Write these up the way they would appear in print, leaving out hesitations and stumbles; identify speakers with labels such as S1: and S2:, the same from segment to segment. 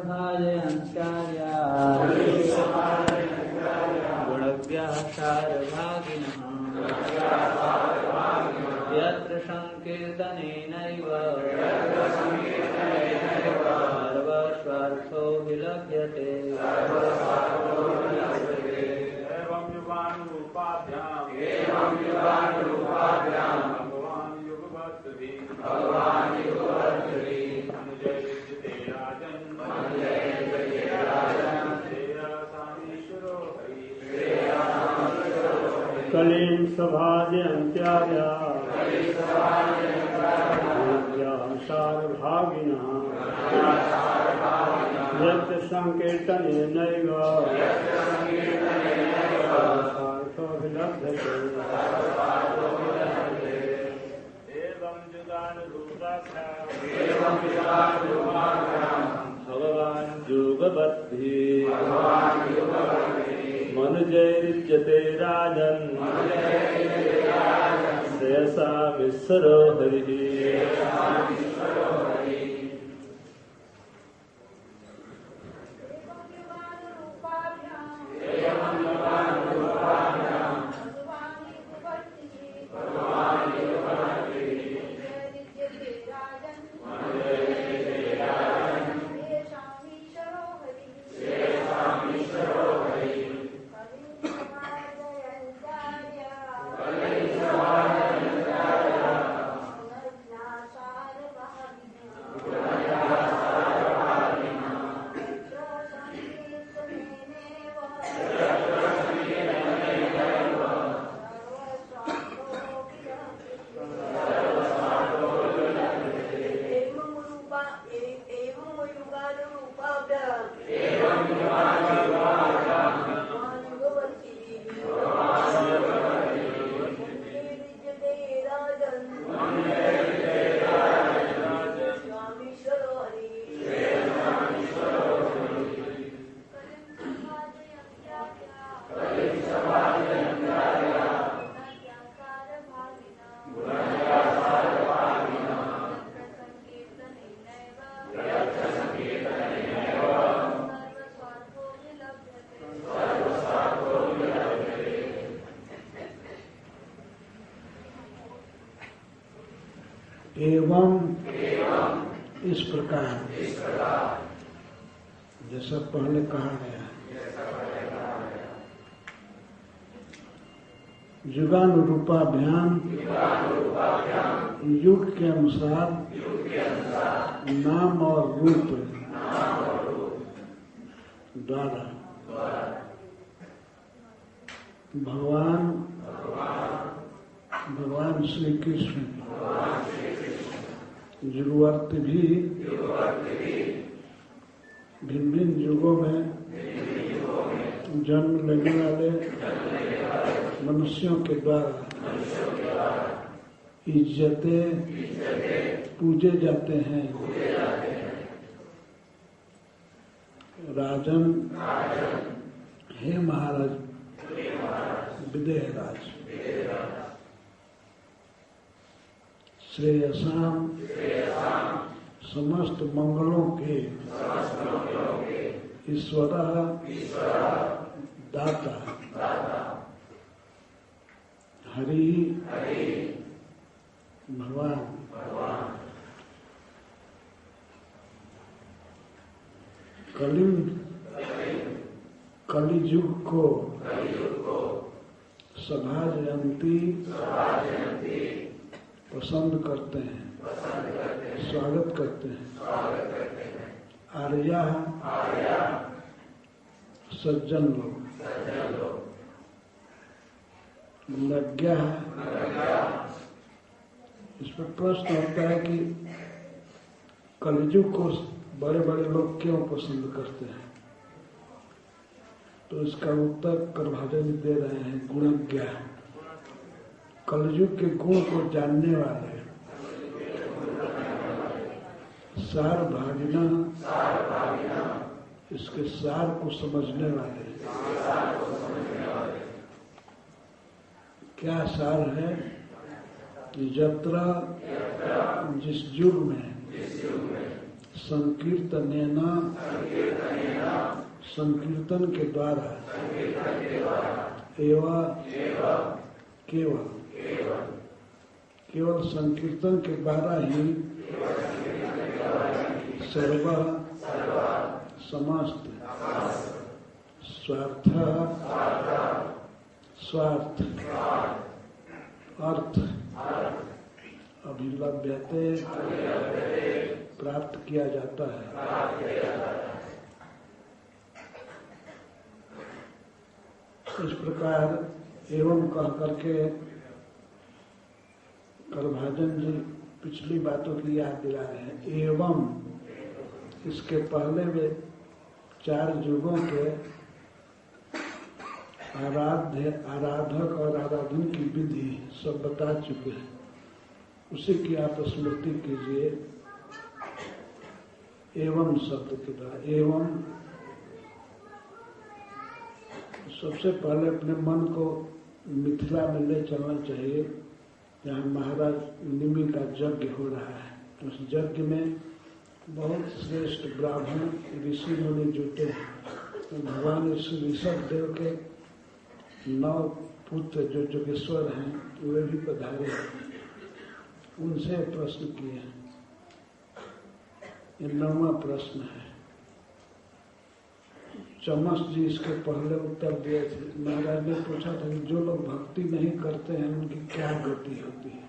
S1: भाजयन्त्यार्या गुणव्याः सारभागिनः यत्र संकीर्तनेनैव सर्वस्वार्थो विलभ्यते।
S2: एवं युगानुरूपाभ्याम् भगवान् युगपत्भिः अनुजय विद्यते राजन् श्रेयसामीश्वरो हरिः।
S3: कलिं सभाजयन्त्यार्या सारभागिनः यत्र संकीर्तनेनैव सर्वस्वार्थो विलभ्यते।
S2: एवं युगानुरूपाभ्याम्
S1: भगवान् युगपत्भिः मनुजैर्युज्यते राजन् श्रेयसामीश्वरो हरिः।
S3: एवं इस प्रकार जैसा पहले कहा गया युगानुरूपाभ्याम युग के अनुसार नाम और रूप द्वारा भगवान श्री कृष्ण युगवर्ती भी भिन्न भिन्न युगों में जन्म लेने वाले मनुष्यों के द्वारा इज्जते पूजे जाते हैं। राजन हे महाराज विदेहराज श्रेयसाम समस्त मंगलों के ईश्वर दाता हरि भगवान कलियुग को सभाजयंती पसंद करते हैं, स्वागत करते हैं। आर्या सज्जन लोग, नज्ञा इस पर प्रश्न होता है कि कलियुग को बड़े बड़े लोग क्यों पसंद करते हैं, तो इसका उत्तर करभाजन दे रहे हैं। गुणज्ञा कलियुग के गुण को जानने वाले, सार भागिना इसके सार को समझने वाले। क्या सार है? यत्र जिस युग में संकीर्तनेन संकीर्तन के द्वारा एवं केवल संकीर्तन के द्वारा ही सर्व समस्त स्वार्थ अर्थ अभिलभ्यते प्राप्त किया जाता है। इस प्रकार एवं कह करके करभाजन जी पिछली बातों की याद दिला रहे हैं। एवं इसके पहले वे 4 युगों के आराधक और आराधन की विधि सब बता चुके हैं। उसी की आप स्मृति कीजिए। एवं शब्द के द्वारा एवं सबसे पहले अपने मन को मिथिला में ले चलना चाहिए, जहाँ महाराज निमि का यज्ञ हो रहा है। उस यज्ञ में बहुत श्रेष्ठ ब्राह्मण ऋषि मुनि जुटे हैं। तो भगवान ऋषभ देव के 9 पुत्र जो जोगेश्वर हैं वे भी पधारे हैं। उनसे प्रश्न किए हैं। ये 9वां प्रश्न है। चमस जी इसके पहले उत्तर दिए थे। महाराज ने पूछा था कि जो लोग भक्ति नहीं करते हैं उनकी क्या गति होती है।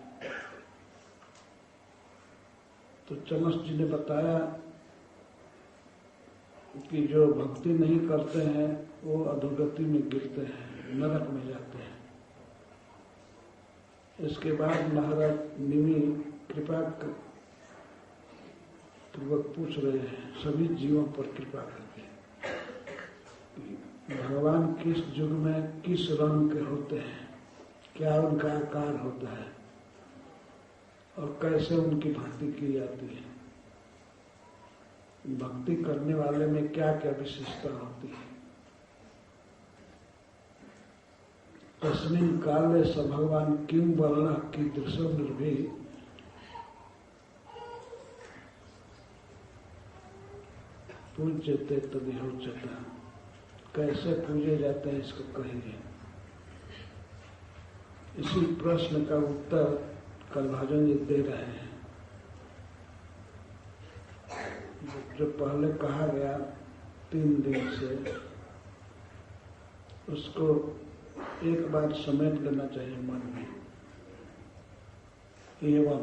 S3: तो चमस जी ने बताया कि जो भक्ति नहीं करते हैं वो अधोगति में गिरते हैं, नरक में जाते हैं। इसके बाद महाराज निमि कृपा पूर्वक पूछ रहे हैं सभी जीवों पर कृपा करके, भगवान किस युग में किस रंग के होते हैं, क्या उनका आकार होता है और कैसे उनकी भक्ति की जाती है, भक्ति करने वाले में क्या क्या विशेषता होती है। तस्मिन् काले स भगवान किं वर्णः कीदृशं निर्भीः पूज्यते तदिहोच्यते। कैसे पूजे जाते हैं इसको कहिए। इसी प्रश्न का उत्तर करभाजन जी दे रहे हैं। जो पहले कहा गया 3 दिन से, उसको एक बार समेट लेना चाहिए मन में। एवं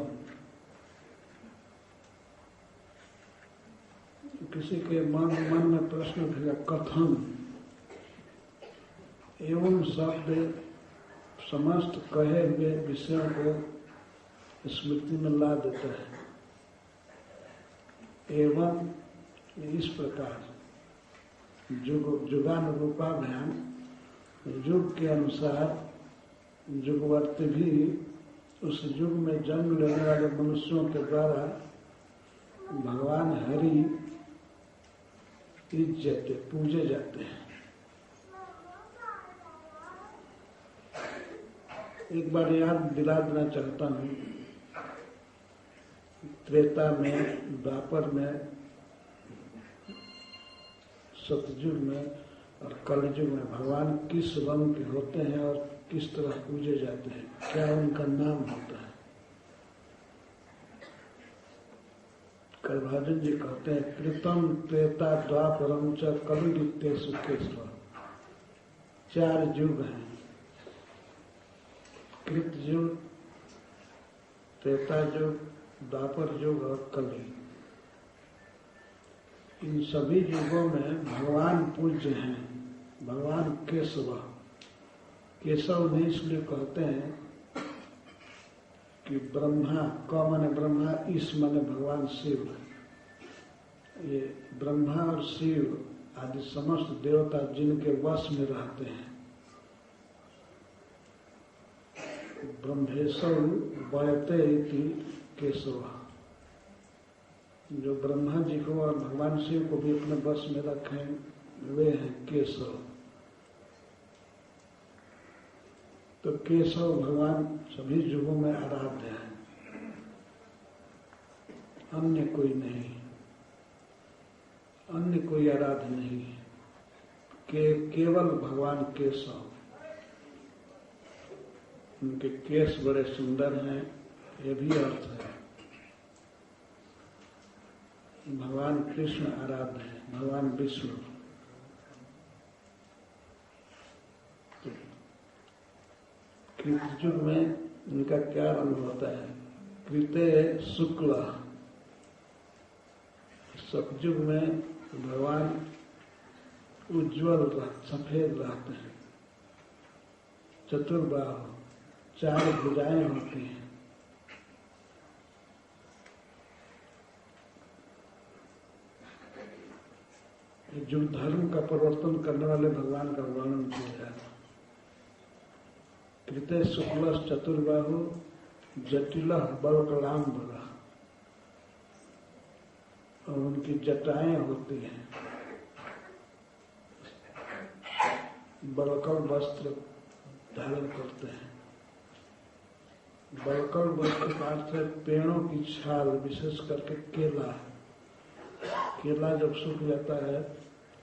S3: किसी के मन में प्रश्न उठेगा कथम। एवं शब्द समस्त कहे हुए विषयों को स्मृति में ला देता है। एवं इस प्रकार जुगानुरूपाभ्याम युग के अनुसार युगवर्ती भी उस युग में जन्म लेने वाले मनुष्यों के द्वारा भगवान हरि इज्जते पूजे जाते हैं। एक बार याद दिला देना चाहता हूँ, त्रेता में, द्वापर में, सतयुग में और कलयुग में भगवान किस रंग के होते हैं और किस तरह पूजे जाते हैं, क्या उनका नाम होता है। करभाजन जी कहते हैं कृतम त्रेता द्वापरम च कलयुगेषु केशव। 4 युग हैं, कृत युग, त्रेता युग, द्वापर युग और कलयुग। इन सभी युगों में भगवान पूज्य हैं। भगवान केशव, केशव नहीं इसलिए कहते हैं कि ब्रह्मा, क माने ब्रह्मा, ईश माने भगवान शिव। ये ब्रह्मा और शिव आदि समस्त देवता जिनके वश में रहते हैं, ब्रह्मेश्वर वयते इति केशव। जो ब्रह्मा जी को और भगवान शिव को भी अपने वश में रखे वे हैं केशव। तो केशव भगवान सभी युगों में आराध्य है, अन्य कोई नहीं। अन्य कोई आराध्य नहीं है, केवल भगवान केशव। उनके केश बड़े सुंदर हैं, ये भी अर्थ है। भगवान कृष्ण आराध्य है, भगवान विष्णु। कृतयुग में इनका क्या रंग होता है? कृते शुक्ल। सतयुग में भगवान उज्ज्वल सफेद रहते हैं, चतुर्बाहु, 4 भुजाएं होती हैं। जो धर्म का परिवर्तन करने वाले भगवान का वर्णन किया जाता है। कृते शुक्ल चतुर्बाहु जटिल बलकलाम्बर, और उनकी जटाएं होती हैं, बलकल वस्त्र धारण करते हैं। बलकल वस्त्र का अर्थ है पेड़ों की छाल, विशेष करके केला जब सूख जाता है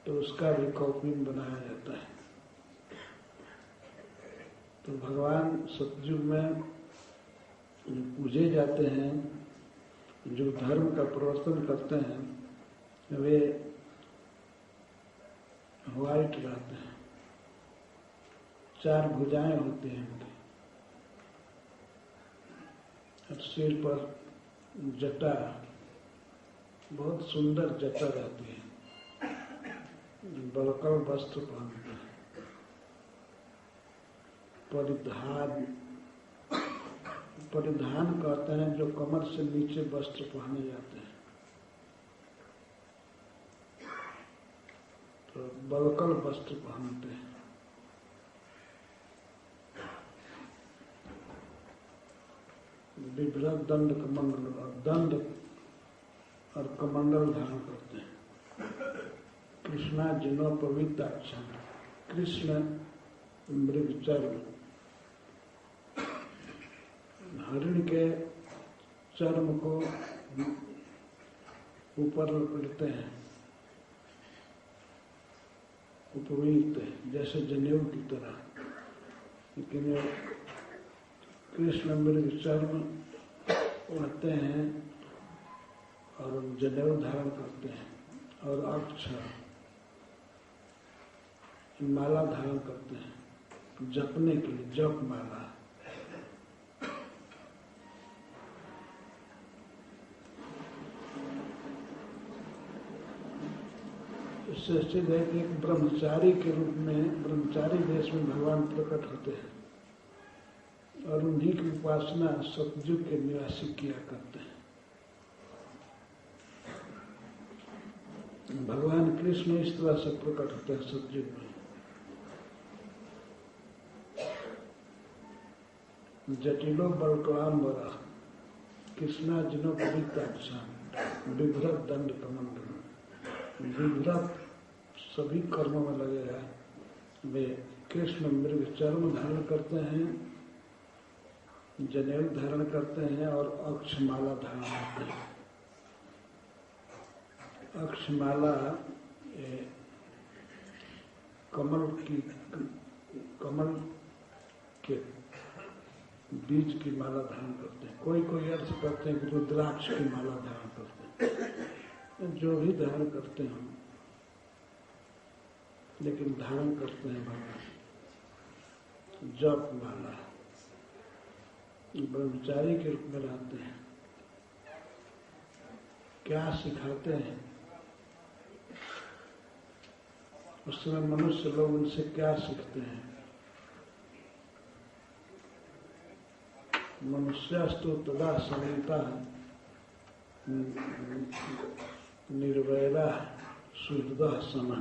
S3: तो उसका भी कौपीन बनाया जाता है। तो भगवान सतयुग में पूजे जाते हैं, जो धर्म का प्रवर्तन करते हैं, वे व्हाइट रहते हैं, 4 भुजाएं होती हैं उनकी, और सिर पर जटा, बहुत सुंदर जटा रहती है। बलकल वस्त्र पहनते हैं। परिधान कहते हैं जो कमर से नीचे वस्त्र पहने जाते हैं। तो बलकल वस्त्र पहनते हैं। विभ्रत दंड कमंडल, और दंड और कमंडल धारण करते हैं। कृष्णा जिनो पवित्राक्षण, कृष्ण मृगचर्म, हरिण के चर्म को ऊपर लपेटते हैं, उपवीत, जैसे जनेऊ की तरह। लेकिन कृष्ण मृग चर्म ओढ़ते हैं और जनेऊ धारण करते हैं, और अक्षर माला धारण करते हैं, जपने के लिए जप माला। इससे सिद्ध है कि एक ब्रह्मचारी के रूप में, ब्रह्मचारी देश में भगवान प्रकट होते हैं, और उन्हीं की उपासना सतयुग के निवासी किया करते हैं। भगवान कृष्ण इस तरह से प्रकट होते हैं सतयुग में। जटिलो बलकलाम्बर, कृष्णा जिनो पवित्राक्षण, विभ्रत दंड कमंडल। विभ्रत सभी कर्मों में लगे हैं। वे कृष्ण मृग चर्म धारण करते हैं, जनेऊ धारण करते हैं, और अक्षमाला धारण करते हैं। अक्षमाला कमल के बीज की माला धारण करते हैं। कोई कोई अर्थ करते हैं कि रुद्राक्ष की माला धारण करते हैं। जो भी धारण करते हैं, लेकिन धारण करते हैं भगवान जप माला, ब्रह्मचारी के रूप में रहते हैं। क्या सिखाते हैं? उस समय मनुष्य लोग उनसे क्या सीखते हैं? मनुष्यस्तु तदा समिता निर्वैरा सुहृदा समा।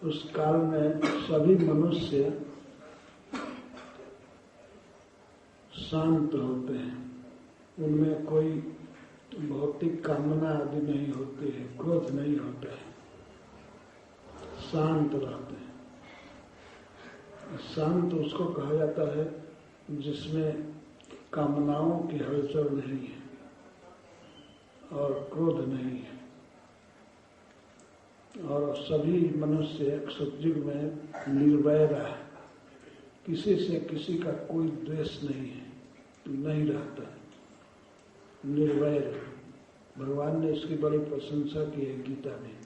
S3: उस काल में सभी मनुष्य शांत होते हैं, उनमें कोई भौतिक कामना आदि नहीं होती है, क्रोध नहीं होता है, शांत रहते हैं। शांत उसको कहा जाता है जिसमें कामनाओं की हलचल नहीं है और क्रोध नहीं है। और सभी मनुष्य एक सतयुग में निर्वैर है, किसी से किसी का कोई द्वेष नहीं है, नहीं रहता, निर्वैर। भगवान ने इसकी बड़ी प्रशंसा की है गीता में,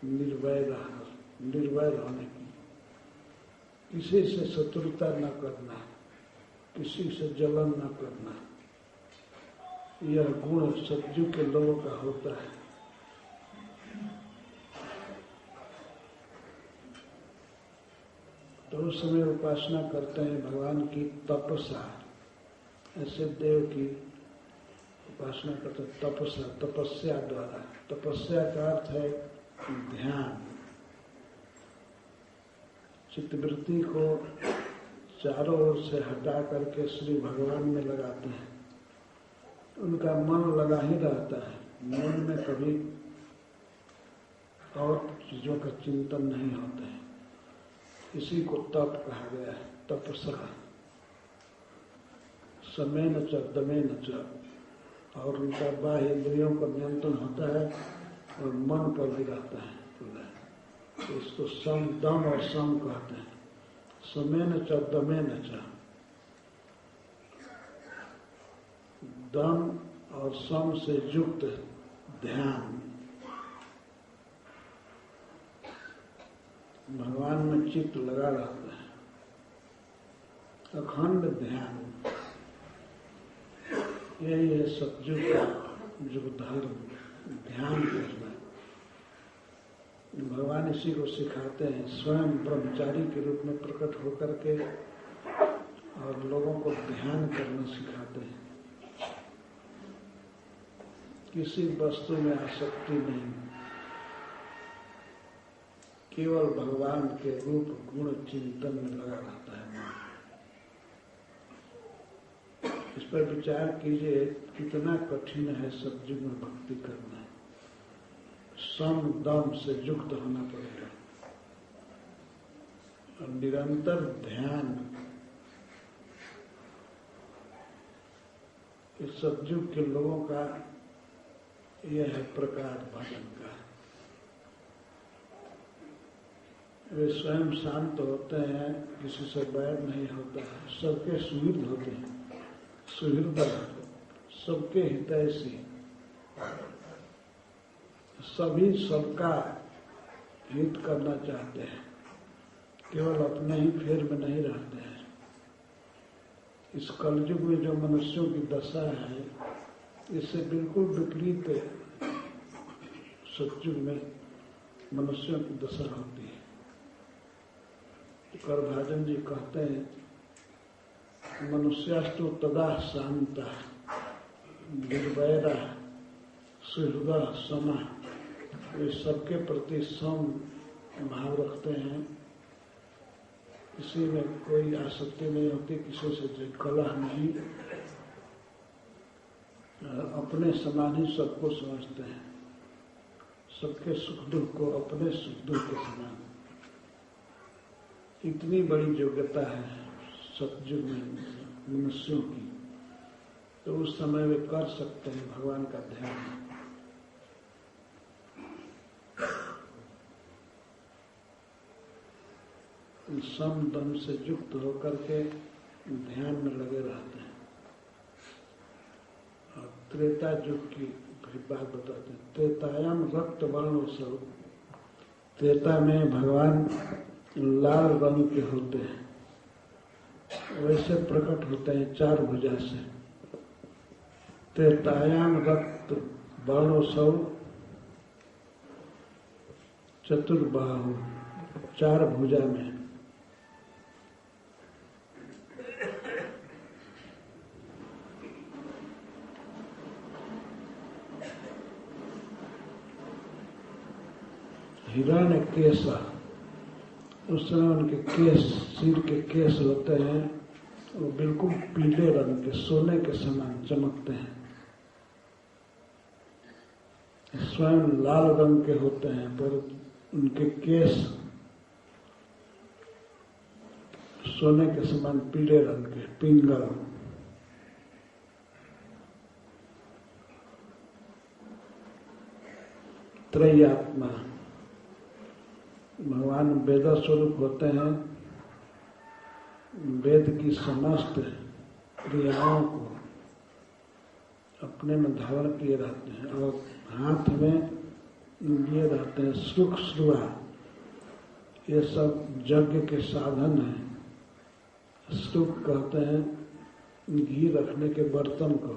S3: निर्वैर होने की। किसी से शत्रुता न करना, किसी से जलन न करना, यह गुण सतयुग के लोगों का होता है। तो उस समय उपासना करते हैं भगवान की तपसा, ऐसे देव की उपासना करते हैं तपसा, तपस्या द्वारा। तपस्या का अर्थ है ध्यान। चित्तवृत्ति को चारों ओर से हटा करके श्री भगवान में लगाते हैं। उनका मन लगा ही रहता है, मन में कभी और चीजों का चिंतन नहीं होता है। इसी को तप कहा गया है, तपसा। समय न च दमे न च, और उनका बाह्य इंद्रियों का नियंत्रण होता है और मन पर भी रहता है। तो इसको सम, दम और सम कहते हैं। समय न च दमे न च, दम और सम से युक्त ध्यान। भगवान में चित्त लगा रहता है, अखंड ध्यान। यही है सतयुग का युग धर्म, ध्यान करना। भगवान इसी को सिखाते हैं, स्वयं ब्रह्मचारी के रूप में प्रकट होकर के और लोगों को ध्यान करना सिखाते हैं। किसी वस्तु में आसक्ति नहीं, केवल भगवान के रूप गुण चिंतन में लगा रहता है मन। इस पर विचार कीजिए, कितना कठिन है सतयुग में भक्ति करना। सम दम से युक्त होना पड़ेगा और निरंतर ध्यान। इस सतयुग के लोगों का यह है प्रकार भजन का। वे स्वयं शांत होते हैं, किसी से बैर नहीं होता है, सबके सुहृद होते हैं, सुहृदय, सबके हितैषी, सभी सबका हित करना चाहते हैं, केवल अपने ही फेर में नहीं रहते हैं। इस कलयुग में जो मनुष्यों की दशा है, इससे बिल्कुल विपरीत सतयुग में मनुष्यों की दशा होती है। करभाजन जी कहते हैं, मनुष्यास्तु तदा शांता निर्वैरा सुहृदा समा। वे सबके प्रति सम भाव रखते हैं, किसी में कोई आसक्ति नहीं होती, किसी से कलह नहीं, अपने समान ही सबको समझते हैं, सबके सुख दुख को अपने सुख दुख के समान। इतनी बड़ी योग्यता है सतयुग में मनुष्यों की, तो उस समय वे कर सकते हैं भगवान का ध्यान। सम दम से युक्त होकर के ध्यान में लगे रहते हैं। और त्रेता युग की बात बताते हैं। त्रेतायाम रक्त वर्ण स्वरूप, त्रेता में भगवान लाल रंग के होते हैं, वैसे प्रकट होते हैं 4 भुजा से। त्रेतायाम रक्त वर्णोत्सव चतुर्बाहु, 4 भुजा में। हिरण्य केश, उस समय उनके केश, सिर के केश होते हैं, वो बिल्कुल पीले रंग के, सोने के समान चमकते हैं। स्वयं लाल रंग के होते हैं, पर उनके केश सोने के समान पीले रंग के, पिंगल। त्रयात्मा, भगवान वेद स्वरूप होते हैं, वेद की समस्त क्रियाओं को अपने में धारण किए रहते हैं और हाथ में लिए रहते हैं। सुख श्रुआ ये सब यज्ञ के साधन हैं। सुख कहते हैं घी रखने के बर्तन को,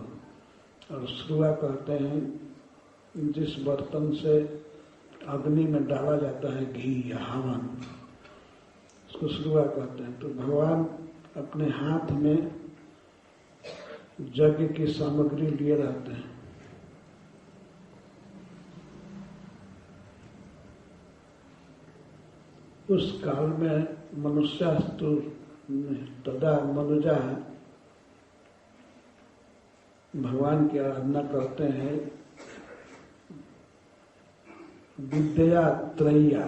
S3: और श्रुआ कहते हैं जिस बर्तन से अग्नि में डाला जाता है घी या हवन, उसको श्रुआ कहते हैं। तो भगवान अपने हाथ में यज्ञ की सामग्री लिए रहते हैं। उस काल में मनुष्यास्तु तदा मनुजा भगवान की आराधना करते हैं विद्या त्रय्या,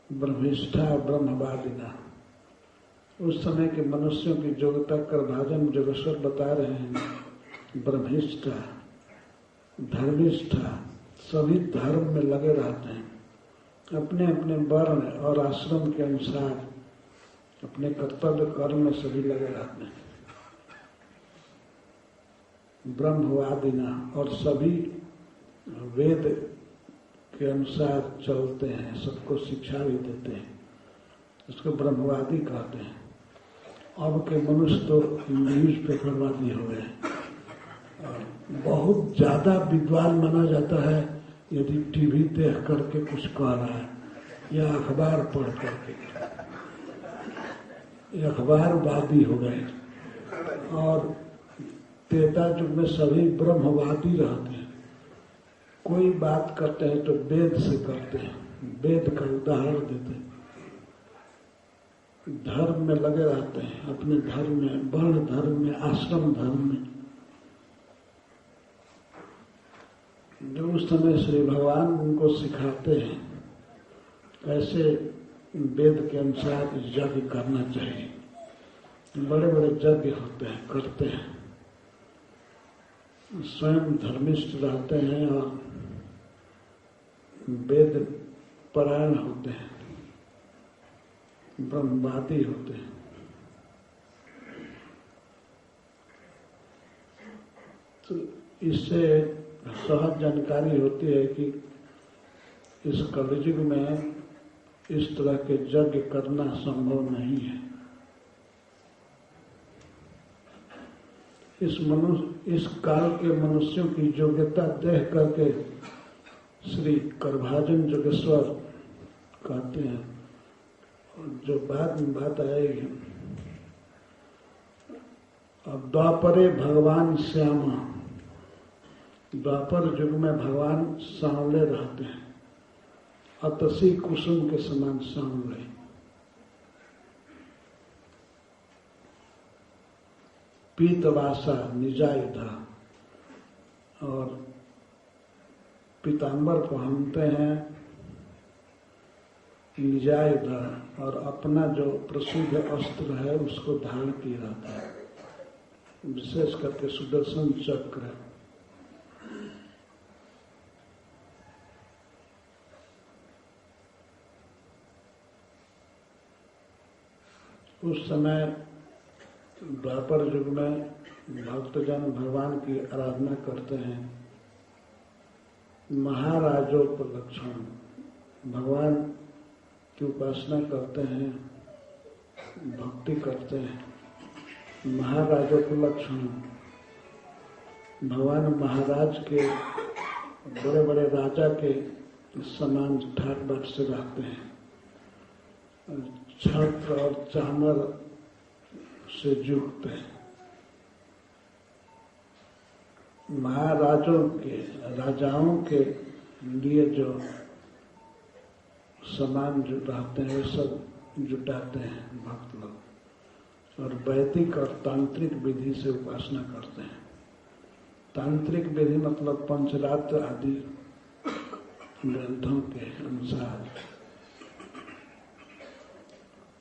S3: ब्रह्मिष्ठा ब्रह्मवादिना। उस समय के मनुष्यों की योग्यता करभाजन जोगेश्वर बता रहे हैं। ब्रह्मिष्ठा, धर्मिष्ठा, सभी धर्म में लगे रहते हैं, अपने अपने वर्ण और आश्रम के अनुसार अपने कर्तव्य कर्म में सभी लगे रहते हैं। ब्रह्मवादिना, और सभी वेद के अनुसार चलते हैं, सबको शिक्षा भी देते हैं, उसको ब्रह्मवादी कहते हैं। अब के मनुष्य तो न्यूज पेपरवादी हो गए। बहुत ज्यादा विद्वान माना जाता है यदि टीवी देख करके कुछ कह रहा है या अखबार पढ़ करके, ये अखबारवादी हो गए। और त्रेता युग में सभी ब्रह्मवादी रहते हैं। कोई बात करते हैं तो वेद से करते हैं, वेद का उदाहरण देते हैं, धर्म में लगे रहते हैं, अपने धर्म में, वर्ण धर्म में, आश्रम धर्म में। जो उस समय श्री भगवान उनको सिखाते हैं कैसे वेद के अनुसार यज्ञ करना चाहिए। बड़े बड़े यज्ञ होते हैं, करते हैं, स्वयं धर्मिष्ठ रहते हैं और वेद परायण होते हैं, ब्रह्मवादी होते हैं। तो इससे सहज जानकारी होती है कि इस कलयुग में इस तरह के यज्ञ करना संभव नहीं है। इस काल के मनुष्यों की योग्यता देख करके श्री करभाजन जोगेश्वर कहते हैं, जो बाद में बात आएगी। अब द्वापरे भगवान श्यामा, द्वापर युग में भगवान सांवले रहते हैं, अतसी कुसुम के समान सांवले। पीतवासा निजायुधा, और पीतांबर पहनते हैं निजायुधा, और अपना जो प्रसिद्ध अस्त्र है उसको धारण किए रहता है, विशेष करके सुदर्शन चक्र। उस समय द्वापर युग में भक्तजन भगवान की आराधना करते हैं। महाराजोपलक्षण, भगवान की उपासना करते हैं, भक्ति करते हैं। महाराजोपलक्षण, भगवान महाराज के, बड़े बड़े राजा के समान ठाट बाट से रहते हैं। छत्र और चामर से युक्त है। महाराजों के, राजाओं के लिए जो सामान जुटाते हैं वे सब जुटाते हैं भक्त लोग, और वैदिक और तांत्रिक विधि से उपासना करते हैं। तांत्रिक विधि मतलब पंचरात्र आदि ग्रंथों के अनुसार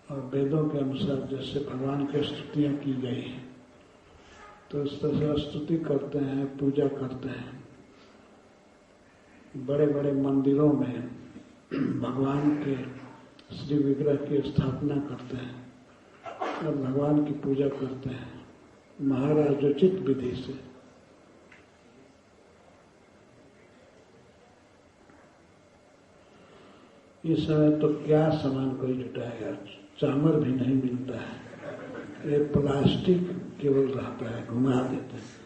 S3: और वेदों के अनुसार जैसे भगवान की स्तुतियां की गई हैं, तो इस तरह से स्तुति करते हैं, पूजा करते हैं। बड़े बड़े मंदिरों में भगवान के श्री विग्रह की स्थापना करते हैं और भगवान की पूजा करते हैं महाराजोचित विधि से। इस समय तो क्या सामान कोई जुटाएगा, चामर भी नहीं मिलता है, ये प्लास्टिक केवल रहता है, घुमा देते हैं।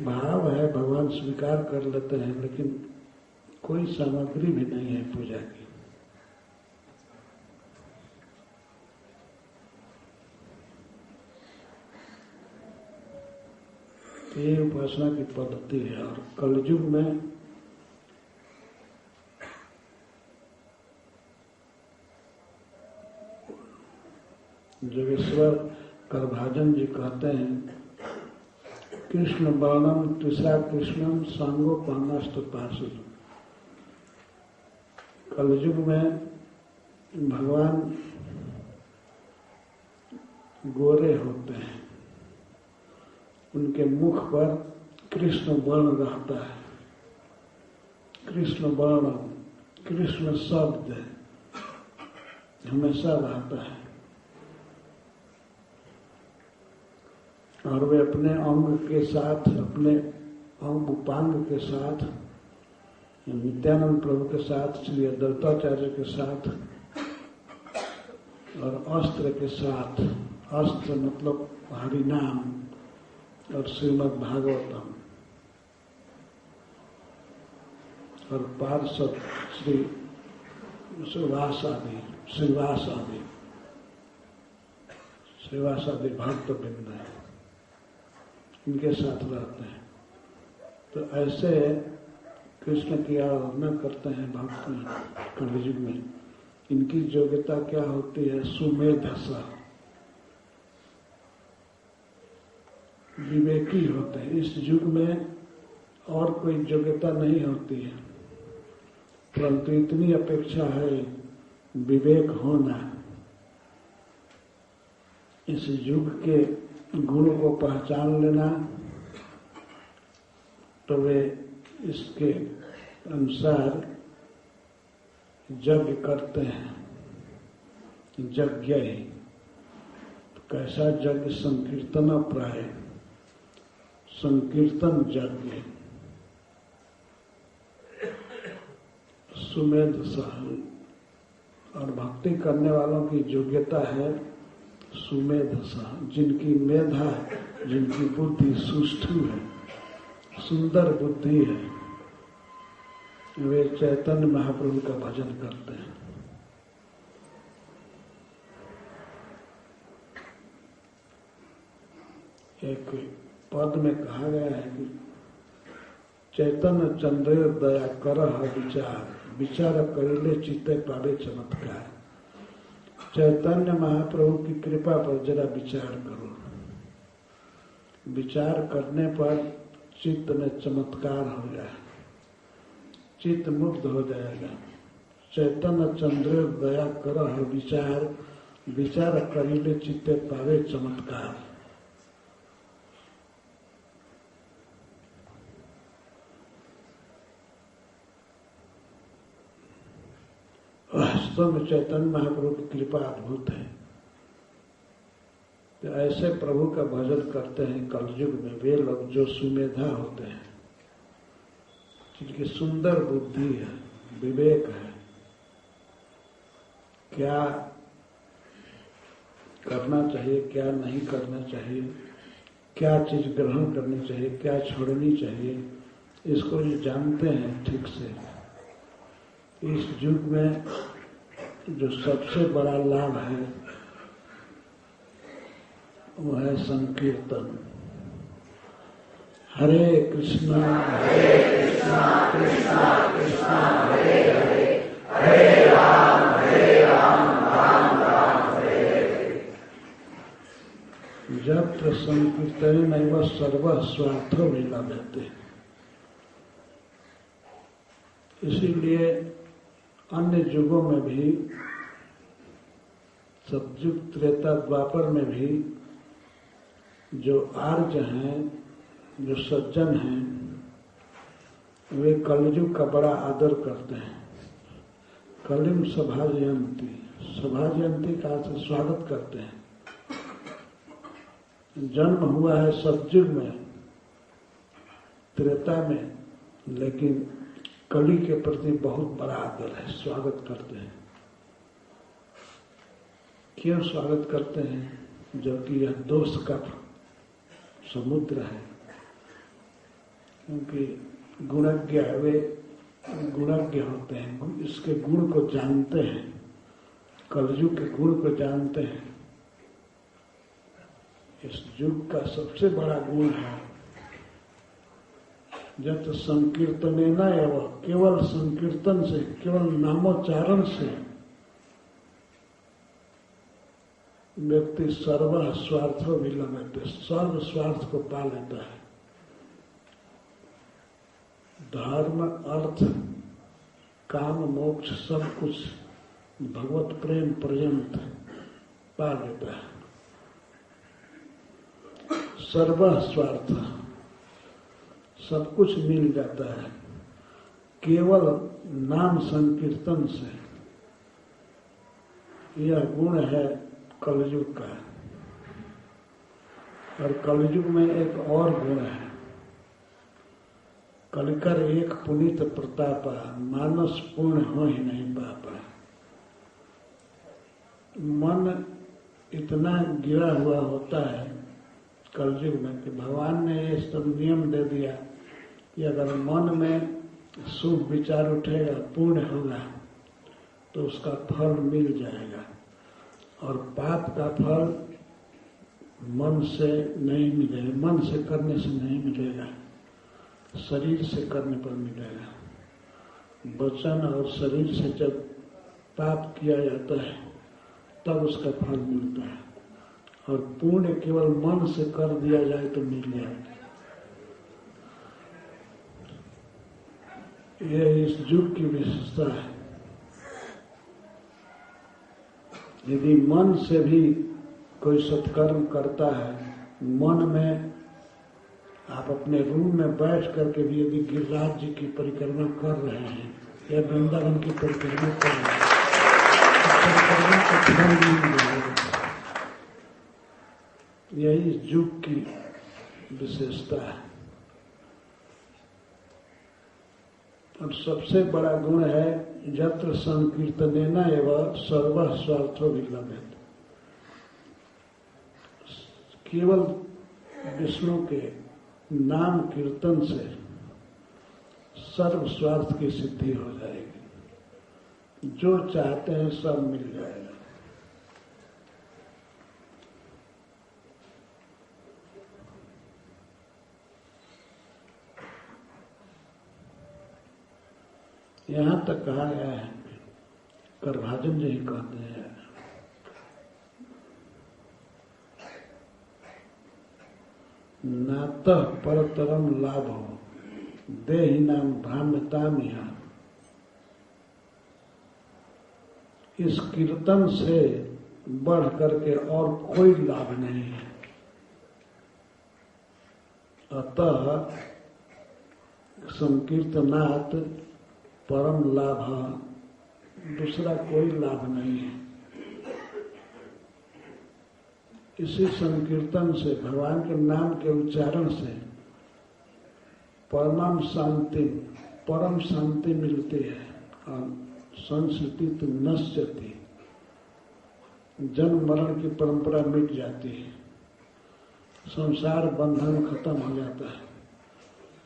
S3: भाव है, भगवान स्वीकार कर लेते हैं, लेकिन कोई सामग्री भी नहीं है पूजा की। ये उपासना की पद्धति है। और कलयुग में जोगेश्वर करभाजन जी कहते हैं, कृष्ण वर्णम तीसरा कृष्णम सांगोपांगस्त पार्षद। कलयुग में भगवान गोरे होते हैं, उनके मुख पर कृष्ण वर्ण रहता है। कृष्ण वर्ण, कृष्ण शब्द हमेशा रहता है और वे अपने अंग के साथ, अपने अंग उपांग के साथ, नित्यानंद प्रभु के साथ, श्री अद्वैताचार्य के साथ और अस्त्र के साथ, अस्त्र मतलब हरिनाम और श्रीमद् भागवतम और पार्षद श्री श्रीवास आदि भक्त वृंद है, इनके साथ रहते हैं। तो ऐसे कृष्ण की आराधना करते हैं भक्त कलयुग में। इनकी योग्यता क्या होती है? सुमेधसा, विवेकी होते हैं। इस युग में और कोई योग्यता नहीं होती है, परंतु इतनी अपेक्षा है विवेक होना। इस युग के गुण को पहचान लेना, तो वे इसके अनुसार यज्ञ करते हैं। यज्ञ ही कैसा यज्ञ? संकीर्तन प्राय, संकीर्तन यज्ञ, सुमेध सह। और भक्ति करने वालों की योग्यता है सुमेध सह, जिनकी मेधा, जिनकी बुद्धि सुष्ठु है, सुंदर बुद्धि है, वे चैतन्य महाप्रभु का भजन करते हैं। एक पद में कहा गया है कि चैतन्य चंद्र दया करह विचार, विचार करेले चित्ते पावे चमत्कार। चैतन्य महाप्रभु की कृपा पर जरा विचार करो। विचार करने पर चित्त में चमत्कार हो जाए, चित्त मुक्त हो जाएगा। चैतन्य चंद्र दया करह विचार, विचार करेले चित्ते पावे चमत्कार। वास्तव में चैतन्य महाप्रभु की कृपा अद्भुत है। तो ऐसे प्रभु का भजन करते हैं कलयुग में वे लोग जो सुमेधा होते हैं, जिनकी सुंदर बुद्धि है, विवेक है, क्या करना चाहिए, क्या नहीं करना चाहिए, क्या चीज ग्रहण करनी चाहिए, क्या छोड़नी चाहिए, इसको ये जानते हैं ठीक से। इस युग में जो सबसे बड़ा लाभ है वो है संकीर्तन। हरे कृष्णा कृष्णा कृष्णा हरे हरे, हरे राम राम राम हरे हरे। जब संकीर्तन नैव सर्व स्वार्थो विलभते। इसीलिए अन्य युगों में भी, सतयुग त्रेता द्वापर में भी जो आर्य हैं, जो सज्जन हैं, वे कलयुग का बड़ा आदर करते हैं। कलिम सभाजयंती, सभाजयंती का अर्थ स्वागत करते हैं। जन्म हुआ है सतयुग में, त्रेता में, लेकिन कली के प्रति बहुत बड़ा आदर है, स्वागत करते हैं। क्यों स्वागत करते हैं? जबकि यह दोष का समुद्र है। क्योंकि गुणज्ञ वे गुणज्ञ होते हैं, इसके गुण को जानते हैं, कलयुग के गुण को जानते हैं। इस युग का सबसे बड़ा गुण है जब तो संकीर्तनेना एवं, केवल संकीर्तन से, केवल नामोच्चारण से व्यक्ति सर्व स्वार्थ भी लगते, सर्व स्वार्थ को पा लेता है। धर्म, अर्थ, काम, मोक्ष सब कुछ भगवत प्रेम पर्यंत पा लेता है। सर्व स्वार्थ, सब कुछ मिल जाता है केवल नाम संकीर्तन से। यह गुण है कलयुग का। और कलयुग में एक और गुण है, कलिकर एक पुनीत प्रतापा, मानस पूर्ण हो ही नहीं पापा। मन इतना गिरा हुआ होता है कलयुग में कि भगवान ने ये सब नियम दे दिया कि अगर मन में शुभ विचार उठेगा, पूर्ण होगा, तो उसका फल मिल जाएगा। और पाप का फल मन से नहीं मिलेगा, मन से करने से नहीं मिलेगा, शरीर से करने पर मिलेगा। वचन और शरीर से जब पाप किया जाता है तब उसका फल मिलता है, और पुण्य केवल मन से कर दिया जाए तो मिल जाएगा। यह इस युग की विशेषता है। यदि मन से भी कोई सत्कर्म करता है, मन में आप अपने रूम में बैठ करके भी यदि गिरिराज जी की परिक्रमा कर रहे हैं या वृंदावन की परिक्रमा कर रहे हैं, परिक्रमा का फल मिल जाएगा। यही इस युग की विशेषता है। और सबसे बड़ा गुण है यत्र संकीर्तनेना एवं सर्व स्वार्थो विलंबित। केवल विष्णु के नाम कीर्तन से सर्व स्वार्थ की सिद्धि हो जाएगी। जो चाहते हैं सब मिल जाएगा। यहां तक कहा गया है, करभाजन जी कहते हैं, नातः परतरम लाभो देहिनाम भ्राम्यताम यह। इस कीर्तन से बढ़ करके और कोई लाभ नहीं है। अतः संकीर्तनात् परम लाभ, दूसरा कोई लाभ नहीं है। इसी संकीर्तन से, भगवान के नाम के उच्चारण से परम शांति मिलती है। और संस्कृति तो नश्यति, जन्म मरण की परंपरा मिट जाती है, संसार बंधन खत्म हो जाता है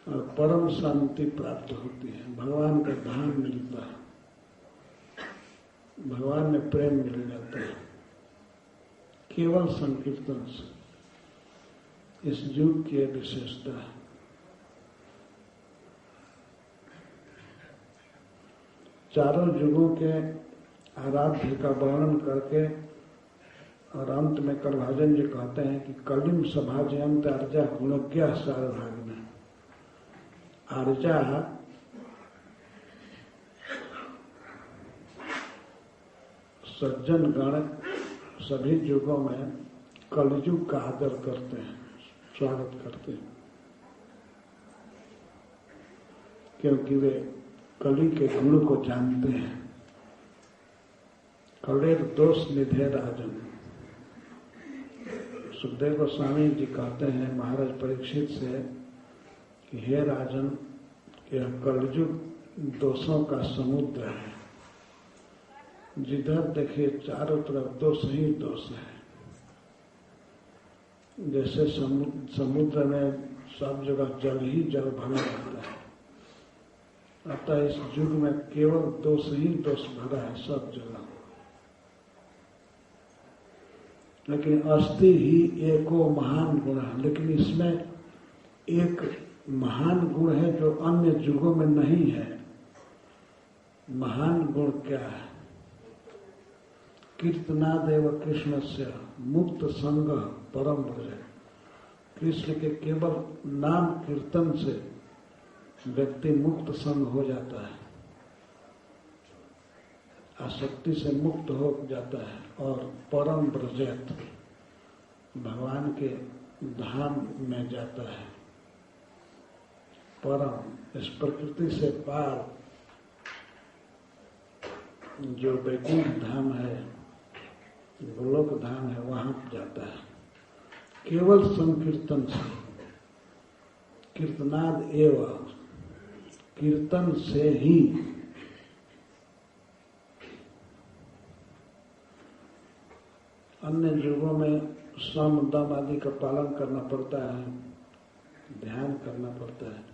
S3: और परम शांति प्राप्त होती है। भगवान का धाम मिलता है, भगवान में प्रेम मिल जाता है केवल संकीर्तन से। इस युग की विशेषता है। चारों युगों के आराध्य का वर्णन करके और अंत में करभाजन जी कहते हैं कि कलिम सभाजयंत अर्जा गुणज्ञा सारभाग में। अर्जा सज्जन गण सभी युगों में कलयुग का आदर करते हैं, स्वागत करते हैं। क्योंकि वे कली के गुण को जानते हैं। कलेर दोष निधे राजन। सुखदेव गोस्वामी जी कहते हैं महाराज परीक्षित से कि हे राजन, यह कलयुग दोषों का समुद्र है। जिधर देखिए चारों तरफ दोष ही दोष है। जैसे समुद्र में सब जगह जल ही जल भरा रहता है, अतः इस युग में केवल दोष ही दोष भरा है सब जगह। लेकिन अस्थि ही एको महान गुण है। लेकिन इसमें एक महान गुण है जो अन्य युगों में नहीं है। महान गुण क्या है? कीर्तनादेव कृष्ण से मुक्त संग परम व्रज। कृष्ण के केवल नाम कीर्तन से व्यक्ति मुक्त संग हो जाता है, आसक्ति से मुक्त हो जाता है और परम व्रजत भगवान के धाम में जाता है। परम इस प्रकृति से पार जो वैकुंठ धाम है, गोलोक धाम है, वहां जाता है केवल संकीर्तन से। कीर्तनाद एवं, कीर्तन से ही। अन्य युगों में सम दम आदि का पालन करना पड़ता है, ध्यान करना पड़ता है,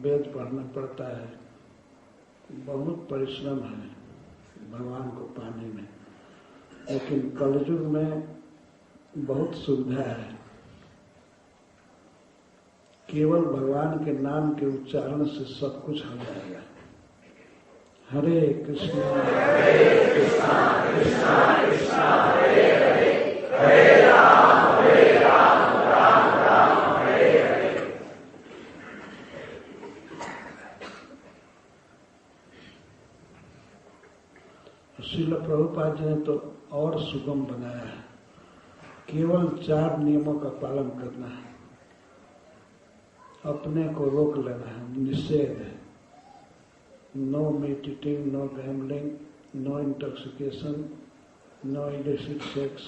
S3: वेद पढ़ना पड़ता है, बहुत परिश्रम है भगवान को पाने में। लेकिन कलयुग में बहुत सुविधा है। केवल भगवान के नाम के उच्चारण से सब कुछ हो जाएगा। हरे कृष्णा कृष्णा कृष्णा कृष्णा हरे हरे, हरे राम राम राम हरे हरे। श्रील प्रभुपाद जी ने तो और सुगम बनाया है। केवल 4 नियमों का पालन करना है, अपने को रोक लेना है, निषेध है। No meat eating, no gambling, no intoxication, no illicit sex.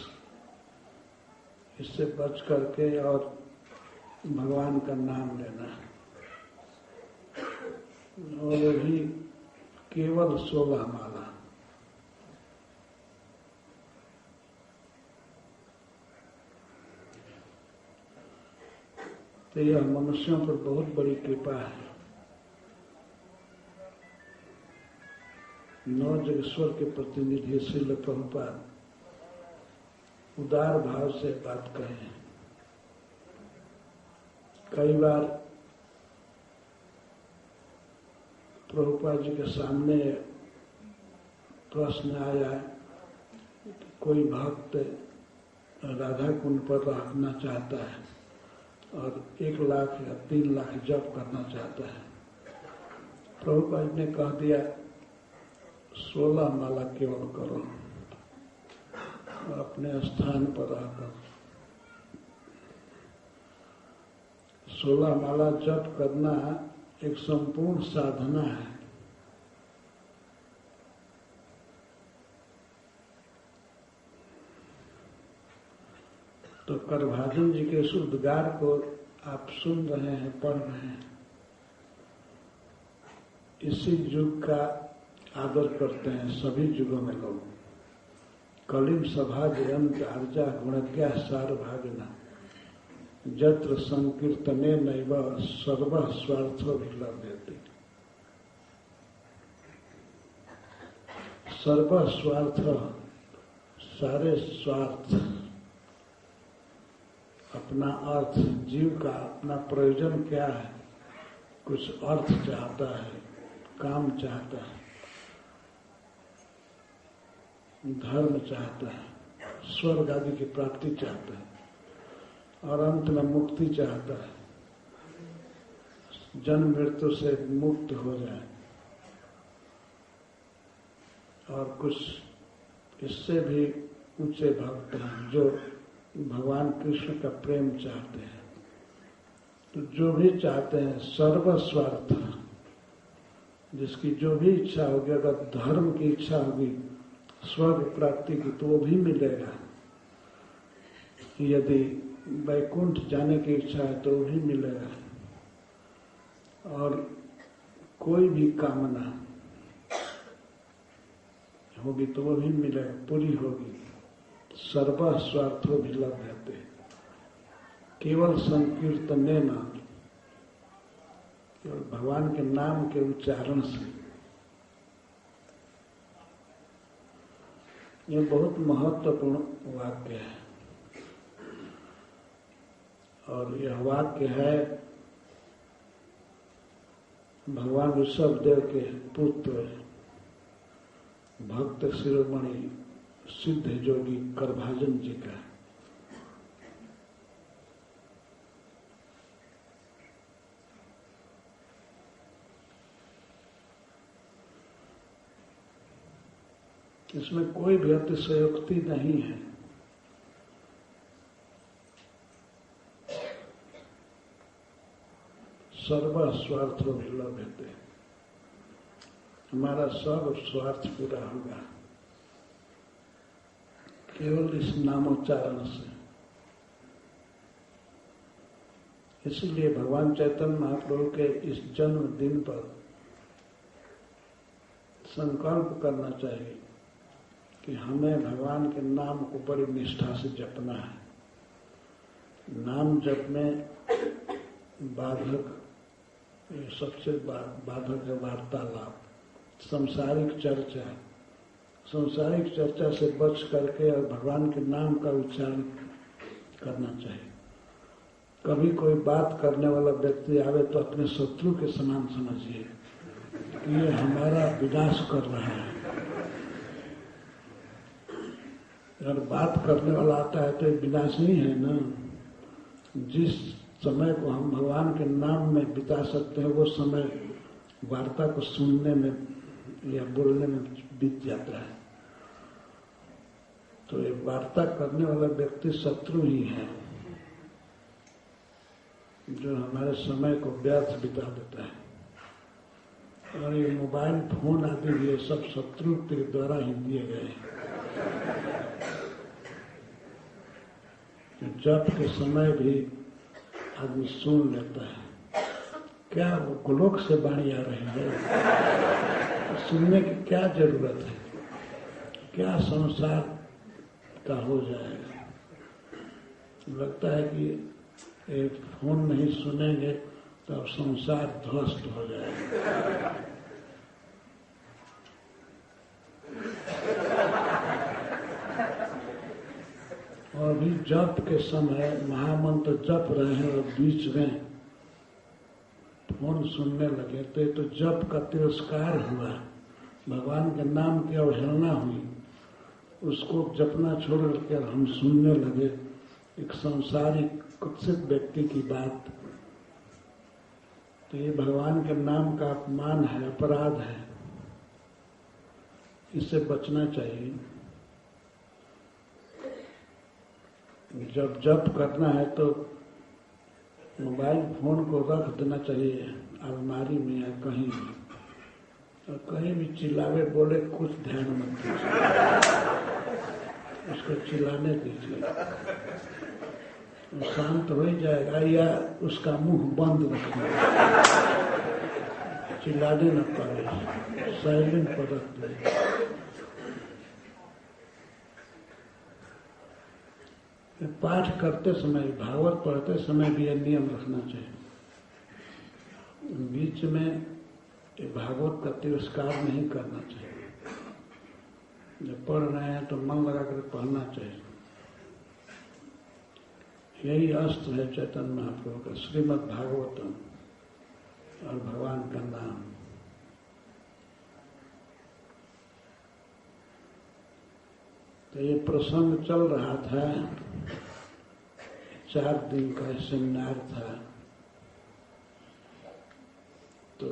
S3: इससे बच करके और भगवान का नाम लेना है, और भी केवल 16 माला। तो यह मनुष्यों पर बहुत बड़ी कृपा है। 9 जगेश्वर के प्रतिनिधि श्रील प्रभुपाद उदार भाव से बात कहें। कई बार प्रभुपाद जी के सामने प्रश्न आया, कोई भक्त राधा कुंड पर रहना चाहता है और 1 लाख या 3 लाख जप करना चाहता है। प्रभुपाद ने कह दिया 16 माला केवल करो, अपने स्थान पर रहकर 16 माला जप करना एक संपूर्ण साधना है। तो करभाजन जी के इस उद्गार को आप सुन रहे हैं, पढ़ रहे हैं। इसी युग का आदर करते हैं सभी युगों में लोग। कलिम सभा जयंत आर्जा गुणज्ञा सार भागना जत्र संकीर्तने नैव सर्व स्वार्थ विलभ्यते। सर्व स्वार्थ, सारे स्वार्थ, अपना अर्थ, जीव का अपना प्रयोजन क्या है? कुछ अर्थ चाहता है, काम चाहता है, धर्म चाहता है, स्वर्ग आदि की प्राप्ति चाहता है, और अंत में मुक्ति चाहता है, जन्म मृत्यु से मुक्त हो जाए। और कुछ इससे भी ऊंचे भक्त हैं जो भगवान कृष्ण का प्रेम चाहते हैं, तो जो भी चाहते हैं सर्वस्वार्थ, जिसकी जो भी इच्छा होगी, अगर धर्म की इच्छा होगी, स्वर्ग प्राप्ति की, तो वो भी मिलेगा। यदि वैकुंठ जाने की इच्छा है तो वो भी मिलेगा। और कोई भी कामना होगी तो वो भी मिलेगा, पूरी होगी। सर्व स्वार्थो भी लभ्यते, केवल संकीर्तनेन, केवल भगवान के नाम के उच्चारण से। ये बहुत महत्वपूर्ण वाक्य है, और यह वाक्य है भगवान ऋषभदेव के पुत्र भक्त शिरोमणि सिद्ध योगी करभाजन जी का। इसमें कोई भी अतिशयोक्ति नहीं है। सर्व स्वार्थ लभ्यते, हमारा सब स्वार्थ पूरा होगा केवल इस नामोच्चारण से। इसलिए भगवान चैतन्य महाप्रभु के इस जन्मदिन पर संकल्प करना चाहिए कि हमें भगवान के नाम को बड़ी निष्ठा से जपना है। नाम जप में बाधक, सबसे बाधक है वार्तालाप, सांसारिक चर्चा। सांसारिक चर्चा से बच करके और भगवान के नाम का उच्चारण करना चाहिए। कभी कोई बात करने वाला व्यक्ति आवे तो अपने शत्रु के समान समझिए कि ये हमारा विनाश कर रहा है। अगर बात करने वाला आता है तो ये विनाशी है ना। जिस समय को हम भगवान के नाम में बिता सकते हैं वो समय वार्ता को सुनने में या बोलने में बीत जाता है। तो ये वार्ता करने वाला व्यक्ति शत्रु ही है, जो हमारे समय को व्यर्थ बिता देता है। और ये मोबाइल फोन आदि ये सब शत्रु के द्वारा ही दिए गए। जप के समय भी आदमी सुन लेता है, क्या वो गोलोक से वाणी आ रही है, सुनने की क्या जरूरत है, क्या संसार का हो जाएगा। लगता है कि एक फोन नहीं सुनेंगे तो संसार ध्वस्त हो जाएगा। और भी जप के समय महामंत्र जप रहे हैं और बीच में फोन सुनने लगे तो जप का तिरस्कार हुआ, भगवान के नाम की अवहेलना हुई। उसको जपना छोड़ कर हम सुनने लगे एक सांसारिक कुत्सित व्यक्ति की बात। तो ये भगवान के नाम का अपमान है, अपराध है, इससे बचना चाहिए। जब जप करना है तो मोबाइल फोन को रख देना चाहिए अलमारी में या कहीं भी, और कहीं भी चिल्लावे बोले कुछ ध्यान मत दीजिए, उसको चिल्लाने दीजिए, वो शांत हो ही जाएगा। या उसका मुंह बंद रखना, चिल्लाने न पाए, साइलेंट पर रख दे। पाठ करते समय, भागवत पढ़ते समय भी यह नियम रखना चाहिए, बीच में भागवत का तिरस्कार नहीं करना चाहिए। जब पढ़ रहे हैं तो मन लगा कर पढ़ना चाहिए। यही अस्त्र है चैतन्य महाप्रभु का, श्रीमद् भागवतम और भगवान का नाम। तो ये प्रसंग चल रहा था, 4 दिन का सेमिनार था। तो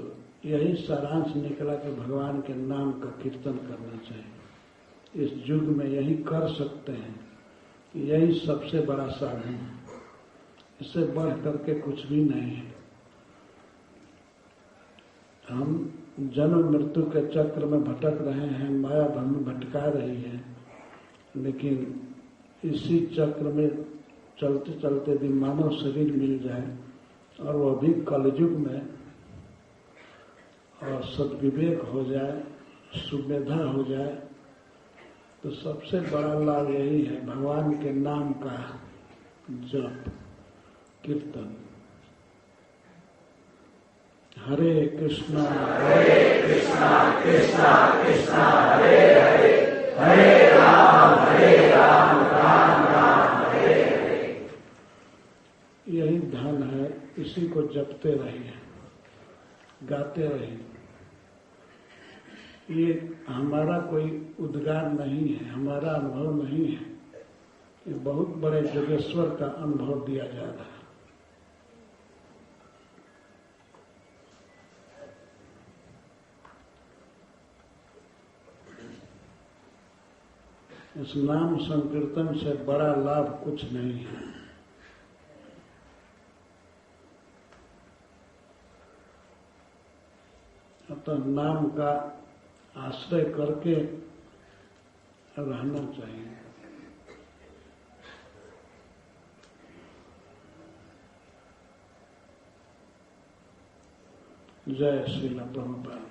S3: यही सारांश निकला कि भगवान के नाम का कीर्तन करना चाहिए। इस युग में यही कर सकते हैं, यही सबसे बड़ा साधन है। इससे बढ़ करके कुछ भी नहीं है। हम जन्म मृत्यु के चक्र में भटक रहे हैं, माया हमें भटका रही है, लेकिन इसी चक्र में चलते चलते यदि मानव शरीर मिल जाए और वह भी कलयुग में, और सद्विवेक हो जाए, सुमेधा हो जाए, तो सबसे बड़ा लाभ यही है भगवान के नाम का जप कीर्तन। हरे कृष्णा कृष्णा कृष्णा हरे हरे, हरे राम राम राम हरे हरे। यही धन है, इसी को जपते रहिए, गाते रहिए। ये हमारा कोई उद्गार नहीं है, हमारा अनुभव नहीं है, ये बहुत बड़े जोगेश्वर का अनुभव दिया जा रहा है। इस नाम संकीर्तन से बड़ा लाभ कुछ नहीं है। अतः नाम का आश्रय करके रहना चाहिए। जय श्रील प्रभुपाद।